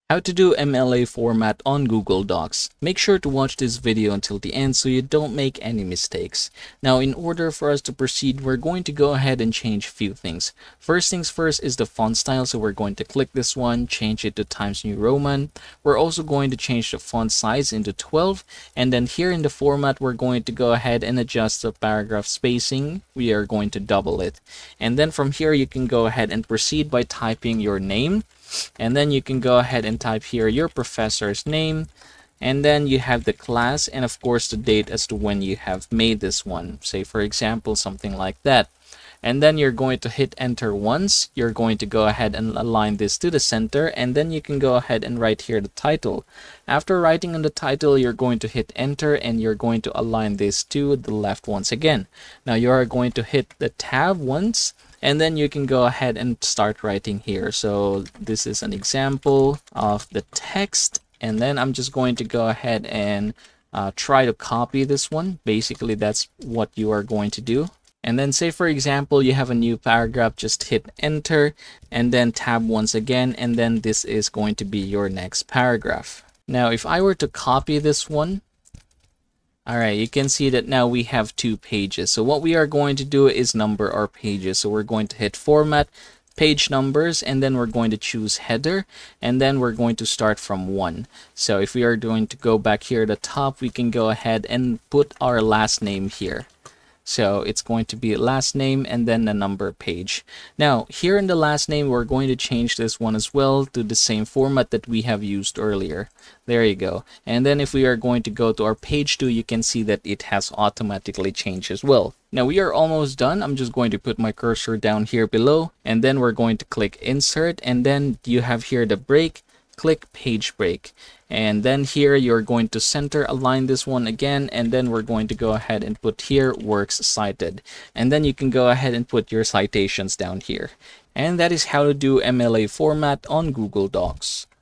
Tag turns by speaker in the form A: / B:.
A: How to do MLA format on Google Docs. Make sure to watch this video until the end so you don't make any mistakes. Now, in order for us to proceed, we're going to go ahead and change a few things. First things first is the font style, so we're going to click this one, change it to Times New Roman. We're also going to change the font size into 12, and then here in the format, we're going to go ahead and adjust the paragraph spacing. We are going to double it. And then from here, you can go ahead and proceed by typing your name. And then you can go ahead and type here your professor's name, and then you have the class and of course the date as to when you have made this one, say for example something like that. And then you're going to hit enter once. You're going to go ahead and align this to the center, and then you can go ahead and write here the title. After writing on the title, you're going to hit enter and you're going to align this to the left once again. Now you are going to hit the tab once, and then you can go ahead and start writing here. So this is an example of the text, and then I'm just going to go ahead and try to copy this one. Basically that's what you are going to do. And then say for example you have a new paragraph, just hit enter and then tab once again, and then this is going to be your next paragraph. Now if I were to copy this one, alright, you can see that now we have 2 pages. So what we are going to do is number our pages. So we're going to hit format, page numbers, and then we're going to choose header, and then we're going to start from 1. So if we are going to go back here at the top, we can go ahead and put our last name here. So it's going to be last name and then the number page. Now here in the last name, we're going to change this one as well to the same format that we have used earlier. There you go. And then if we are going to go to our page 2, you can see that it has automatically changed as well. Now we are almost done. I'm just going to put my cursor down here below, and then we're going to click insert, and then you have here the break. Click page break, and then here you're going to center align this one again, and then we're going to go ahead and put here works cited, and then you can go ahead and put your citations down here. And that is how to do MLA format on Google Docs.